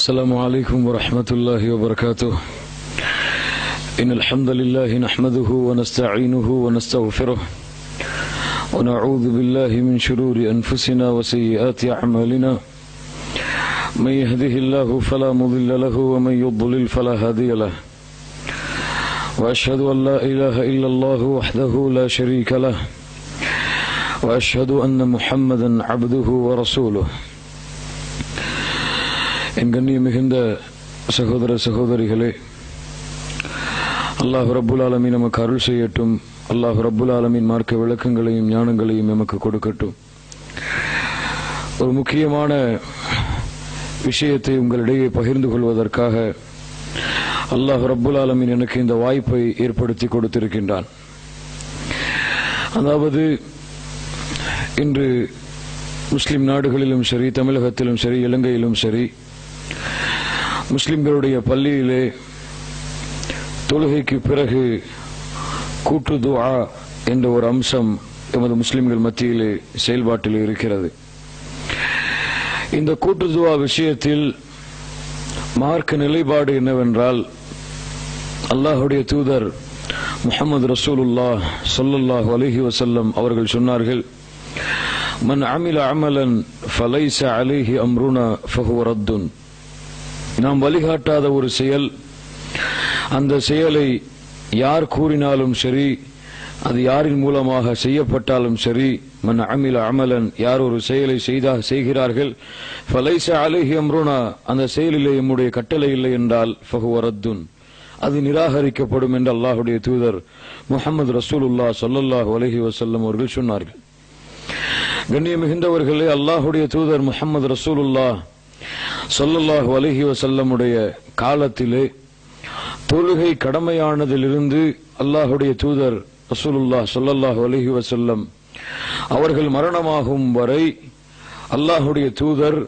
السلام عليكم ورحمة الله وبركاته. إن الحمد لله نحمده ونستعينه ونستغفره ونعوذ بالله من شرور أنفسنا وسيئات أعمالنا. من يهده الله فلا مضل له ومن يضلل فلا هادي له. وأشهد أن لا إله إلا الله وحده لا شريك له وأشهد أن محمدا عبده ورسوله. என் கண்ணிய மிகுந்த சகோதர சகோதரிகளே, அல்லாஹ் ரப்புல் ஆலமீன் நமக்கு அருள் செய்யட்டும். அல்லாஹ் ரப்புல் ஆலமீன் மார்க்க விளக்கங்களையும் ஞானங்களையும் நமக்கு கொடுக்கட்டும். ஒரு முக்கியமான விஷயத்தை உங்களிடையே பகிர்ந்து கொள்வதற்காக அல்லாஹ் ரப்புல் ஆலமீன் எனக்கு இந்த வாய்ப்பை ஏற்படுத்தி கொடுத்திருக்கின்றான். அதாவது, இன்று முஸ்லிம் நாடுகளிலும் சரி, தமிழகத்திலும் சரி, இலங்கையிலும் சரி, முஸ்லிம்களுடைய பள்ளியிலே தொழுகைக்கு பிறகு கூட்டு துஆ என்ற ஒரு அம்சம் எமது முஸ்லிம்கள் மத்தியிலே செயல்பாட்டில் இருக்கிறது. இந்த கூட்டு துஆ விஷயத்தில் மார்க்க நிலைப்பாடு என்னவென்றால், அல்லாஹுடைய தூதர் முஹம்மது ரசூலுல்லாஹ் ஸல்லல்லாஹு அலைஹி வஸல்லம் அவர்கள் சொன்னார்கள், மன் அமில அமலன் ஃபலைஸ அலைஹி அம்ருனா ஃபஹுவ ரத்துன். நாம் வழிகாட்டாத ஒரு செயல், அந்த செயலை யார் கூறினாலும் சரி, அது யாரின் மூலமாக செய்யப்பட்டாலும் சரி, மன் அமில அமலன், யார் ஒரு செயலை செய்கிறார்கள், ஃபலைஸ அலைஹி அம்ருனா, அந்த செயலிலே நம்முடைய கட்டளை இல்லை என்றால் ஃபஹுவ ரத்துன், அது நிராகரிக்கப்படும் என்று அல்லாஹுடைய தூதர் முஹம்மது ரசூலுல்லாஹ் ஸல்லல்லாஹு அலைஹி வஸல்லம் அவர்கள் சொன்னார்கள். கண்ணியம் மிகுந்தவர்களே, அல்லாஹுடைய தூதர் முஹம்மது ரசூலுல்லாஹ் ஸல்லல்லாஹு அலைஹி வஸல்லமுடைய காலத்திலே தொழுகை கடமையானதிலிருந்து அல்லாஹுடைய தூதர் ரசூலுல்லாஹ் ஸல்லல்லாஹு அலைஹி வஸல்லம் அவர்கள் மரணமாகும் வரை அல்லாஹுடைய தூதர்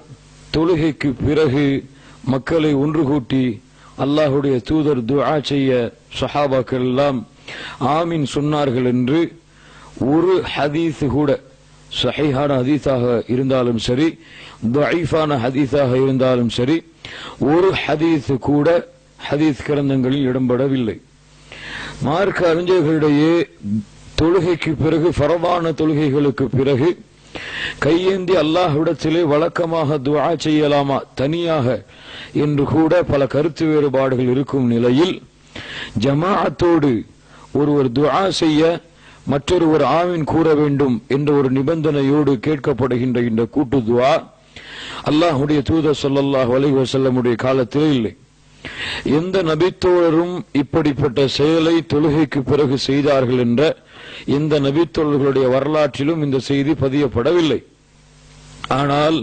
தொழுகைக்கு பிறகு மக்களை ஒன்று கூட்டி அல்லாஹுடைய தூதர் துஆ செய்ய சஹாபாக்கள் எல்லாம் ஆமீன் சொன்னார்கள் என்று ஒரு ஹதீஸ் கூட, சஹீஹான ஹதீஸாக இருந்தாலும் சரி, தஈஃபான ஹதீஸாக இருந்தாலும் சரி, ஒரு ஹதீஸ் கூட ஹதீஸ் கிரந்தங்களில் இடம்பெறவில்லை. மார்க்க அறிஞர்களிடையே தொழுகைக்கு பிறகு, ஃபரதான தொழுகைகளுக்கு பிறகு கையேந்தி அல்லாஹ்விடத்திலே வழக்கமாக துஆ செய்யலாமா தனியாக என்று கூட பல கருத்து வேறுபாடுகள் இருக்கும் நிலையில், ஜமாஅத்தோடு ஒருவர் துஆ செய்ய மற்றொருவர் ஆமீன் கூற வேண்டும் என்ற ஒரு நிபந்தனையோடு கேட்கப்படுகின்ற இந்த கூட்டு துஆ அல்லாஹுடைய தூதர் ஸல்லல்லாஹு அலைஹி வஸல்லமுடைய காலத்திலே இல்லை. எந்த நபித்தோழரும் இப்படிப்பட்ட செயலை தொழுகைக்கு பிறகு செய்தார்கள் என்ற எந்த நபித்தோழர்களுடைய வரலாற்றிலும் இந்த செய்தி பதியப்படவில்லை. ஆனால்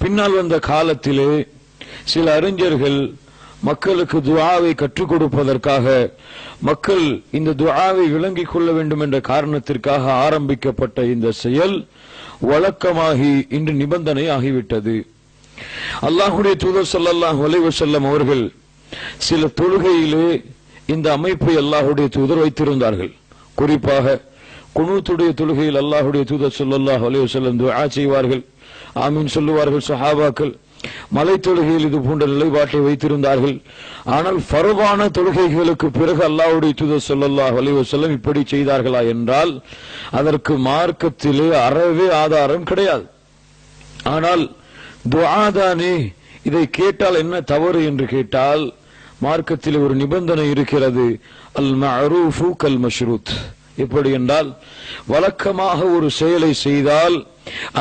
பின்னால் வந்த காலத்திலே சில அறிஞர்கள் மக்களுக்கு துஆவை கற்றுக் கொடுப்பதற்காக, மக்கள் இந்த துஆவை விளங்கிக் கொள்ள வேண்டும் என்ற காரணத்திற்காக ஆரம்பிக்கப்பட்ட இந்த செயல் வழக்கமாகி இன்று நிபந்தனை ஆகிவிட்டது. அல்லாஹுடைய தூதர் ஸல்லல்லாஹு அலைஹி வஸல்லம் அவர்கள் சில தொழுகையிலே இந்த அமைப்பை அல்லாஹுடைய தூதர் வைத்திருந்தார்கள். குறிப்பாக குனூத்துடைய தொழுகையில் அல்லாஹுடைய தூதர் ஸல்லல்லாஹு அலைஹி வஸல்லம் துஆ செய்வார்கள், ஆமீன் சொல்லுவார்கள் சஹாபாக்கள். மலை தொழுகையில் இது போன்ற நிலைப்பாட்டை வைத்திருந்தார்கள். ஆனால் ஃபர்தான தொழுகைகளுக்கு பிறகு அல்லாஹ்வுடைய தூதர் ஸல்லல்லாஹு அலைஹி வஸல்லம் இப்படி செய்தார்களா என்றால் அதற்கு மார்க்கத்திலே அறவே ஆதாரம் கிடையாது. ஆனால் துஆதானே, இதை கேட்டால் என்ன தவறு என்று கேட்டால் மார்க்கத்தில் ஒரு நிபந்தனை இருக்கிறது, அல் மஅரூஃபு கல் மஷ்ரூத். எப்படி என்றால், வழக்கமாக ஒரு செயலை செய்தால்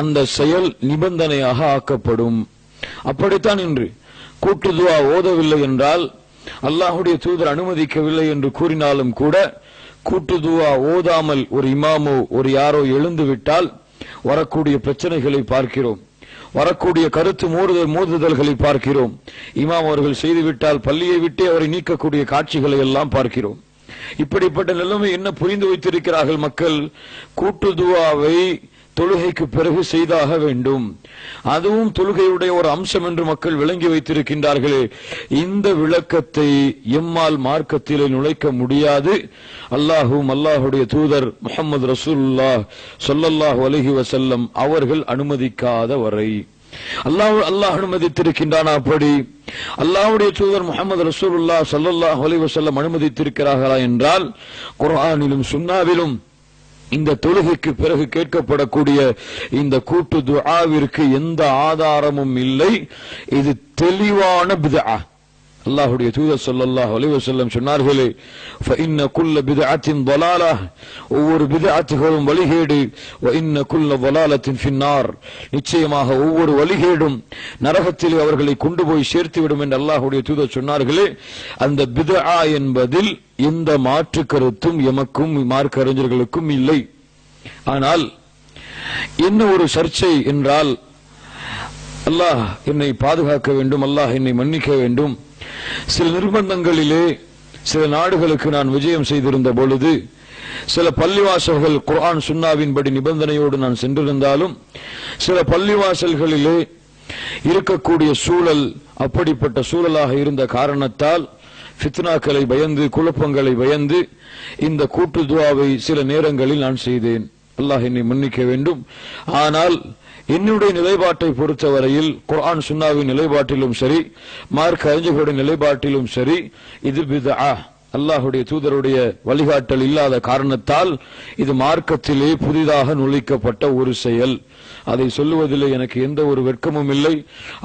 அந்த செயல் நிபந்தனையாக ஆக்கப்படும். அப்படித்தான் இன்று கூட்டு துஆ ஓதவில்லை என்றால், அல்லாஹுடைய தூதர் அனுமதிக்கவில்லை என்று கூறினாலும் கூட, கூட்டு துஆ ஓதாமல் ஒரு இமாமோ ஒரு யாரோ எழுந்து விட்டால் வரக்கூடிய பிரச்சனைகளை பார்க்கிறோம், வரக்கூடிய கருத்து மோதுதல்களை பார்க்கிறோம். இமாம் அவர்கள் செய்துவிட்டால் பள்ளியை விட்டே அவரை நீக்கக்கூடிய காட்சிகளை எல்லாம் பார்க்கிறோம். இப்படிப்பட்ட நிலைமை என்ன புரிந்து வைத்திருக்கிறார்கள் மக்கள்? கூட்டு துஆவை தொழுகைக்கு பிறகு செய்தாக வேண்டும், அதுவும் தொழுகையுடைய ஒரு அம்சம் என்று மக்கள் விளங்கி வைத்திருக்கின்றார்களே. இந்த விளக்கத்தை எம்மால் மார்க்கத்திலே நுழைக்க முடியாது. அல்லாஹும் அல்லாஹுடைய தூதர் முஹம்மது ரசூலுல்லாஹ் ஸல்லல்லாஹு அலைஹி வஸல்லம் அவர்கள் அனுமதிக்காத வரை அல்லாஹ் அனுமதித்திருக்கின்றான். அப்படி அல்லாஹ்வுடைய தூதர் முஹம்மது ரசூலுல்லாஹ் ஸல்லல்லாஹு அலைஹி வஸல்லம் அனுமதித்திருக்கிறார்களா என்றால் குர்ஆனிலும் சுன்னாவிலும் இந்த தொழுகைக்கு பிறகு கேட்கப்படக்கூடிய இந்த கூட்டு துஆவிற்கு எந்த ஆதாரமும் இல்லை. இது தெளிவான பித்ஆ. அல்லாஹ்வுடைய தூதர் ஸல்லல்லாஹு அலைஹி வஸல்லம் சொன்னார்களே, فإن كل بدعة ضلالة, ஒவ்வொரு பித்அத்துகளும் வழிகேடு, وإن كل ضلالة في النار, நிச்சயமாக ஒவ்வொரு வழிகேடும் நரகத்தில் அவர்களை கொண்டு போய் சேர்த்துவிடும் என்று அல்லாஹ்வுடைய தூதர் சொன்னார்களே. அந்த பித்ஆ என்பதில் எந்த மாற்று கருத்தும் எமக்கும் மார்க்க அறிஞர்களுக்கும் இல்லை. ஆனால் என்ன ஒரு சர்ச்சை என்றால், அல்லாஹ் என்னை பாதுகாக்க வேண்டும், அல்லாஹ் என்னை மன்னிக்க வேண்டும். சில நிர்பந்தங்களிலே சில நாடுகளுக்கு நான் விஜயம் செய்திருந்த பொழுது சில பள்ளிவாசல்கள் குர்ஆன் சுன்னாவின்படி நிபந்தனையோடு நான் சென்றிருந்தாலும் சில பள்ளிவாசல்களிலே இருக்கக்கூடிய சூழல் அப்படிப்பட்ட சூழலாக இருந்த காரணத்தால் ஃபித்னாக்களை பயந்து குழப்பங்களை பயந்து இந்த கூட்டு துஆவை சில நேரங்களில் நான் செய்தேன். அல்லாஹ் என்னை மன்னிக்க வேண்டும். ஆனால் என்னுடைய நிலைப்பாட்டை பொறுத்தவரையில் குர்ஆன் சுன்னாவின் நிலைப்பாட்டிலும் சரி, மார்க்க அறிஞர்களுடைய நிலைப்பாட்டிலும் சரி, இது பித்ஆ. அல்லாஹ்வுடைய தூதருடைய வழிகாட்டல் இல்லாத காரணத்தால் இது மார்க்கத்திலே புதிதாக நுழைக்கப்பட்ட ஒரு செயல். அதை சொல்லுவதிலே எனக்கு எந்த ஒரு வெட்கமும் இல்லை.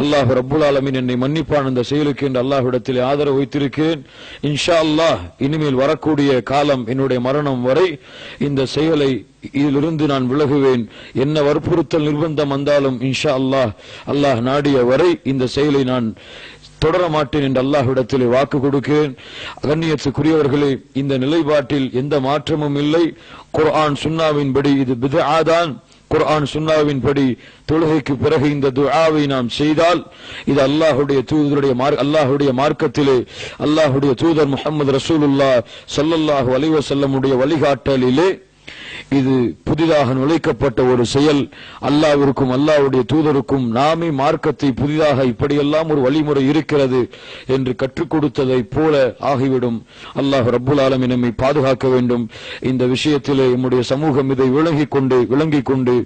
அல்லாஹ் ரப்புல் ஆலமீன் என்னை மன்னிப்பான் அந்த செயலுக்கு என்று அல்லாஹ்விடத்திலே ஆதரவு வைத்திருக்கிறேன். இன்ஷா அல்லாஹ் இனிமேல் வரக்கூடிய காலம் என்னுடைய மரணம் வரை இந்த செயலை இதிலிருந்து நான் விலகுவேன். என்ன வற்புறுத்தல் நிர்பந்தம் வந்தாலும் இன்ஷா அல்லாஹ், அல்லாஹ் நாடிய வரை இந்த செயலை நான் தொடர மாட்டேன் என்று அல்லாஹ்விடத்திலே வாக்கு கொடுக்கிறேன். கண்ணியத்துக்குரியவர்களே, இந்த நிலைப்பாட்டில் எந்த மாற்றமும் இல்லை. குர்ஆன் சுன்னாவின்படி இது பித்ஆ தான். குர்ஆன் சுன்னாவின்படி தொழுகைக்கு பிறகு இந்த துஆவை நாம் செய்தால் இது அல்லாஹ்வுடைய மார்க்கத்திலே அல்லாஹ்வுடைய தூதர் முஹம்மது ரசூலுல்லாஹ் ஸல்லல்லாஹு அலைஹி வஸல்லம் உடைய வழிகாட்டலிலே இது புதிதாக நுழைக்கப்பட்ட ஒரு செயல். அல்லாஹ்விற்கும் அல்லாஹ்வுடைய தூதருக்கும் நாமே மார்க்கத்தை புதிதாக இப்படியெல்லாம் ஒரு வழிமுறை இருக்கிறது என்று கற்றுக் கொடுத்ததை போல ஆகிவிடும். அல்லாஹ் ரப்புல் ஆலமீன் நம்மை பாதுகாக்க வேண்டும். இந்த விஷயத்திலே நம்முடைய சமூகம் இதை விளங்கிக் கொண்டு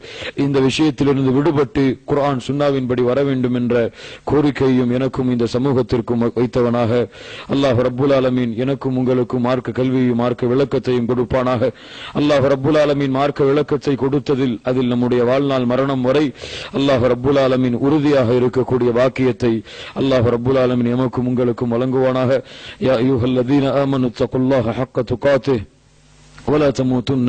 இந்த விஷயத்திலிருந்து விடுபட்டு குர்ஆன் சுன்னாவின்படி வர வேண்டும் என்ற கோரிக்கையும் எனக்கும் இந்த சமூகத்திற்கும் வைத்தவனாக அல்லாஹ் ரப்புல் ஆலமீன் எனக்கும் உங்களுக்கும் மார்க்க கல்வியையும் மார்க்க விளக்கத்தையும் கொடுப்பானாக. அல்லாஹ் ரப்புல் ஆலமீன் மார்க்க விளக்கத்தை கொடுத்ததில் அதில் நம்முடைய வாழ்நாள் மரணம் வரை அல்லாஹ் ரப்புல் ஆலமீன் உறுதியாக இருக்கக்கூடிய வாக்கியத்தை அல்லாஹ் ரப்புல் ஆலமீன் எமக்கும் உங்களுக்கும் வழங்குவானாக. யா அய்யுஹல்லதீன ஆமனு தக்குல்லாஹ ஹக்க துகாத்திஹ் ولا تموتن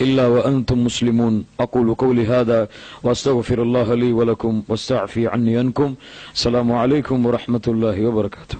إلا وأنتم مسلمون. أقول قولي هذا وأستغفر الله لي ولكم واستعفي عني عنكم. السلام عليكم ورحمة الله وبركاته.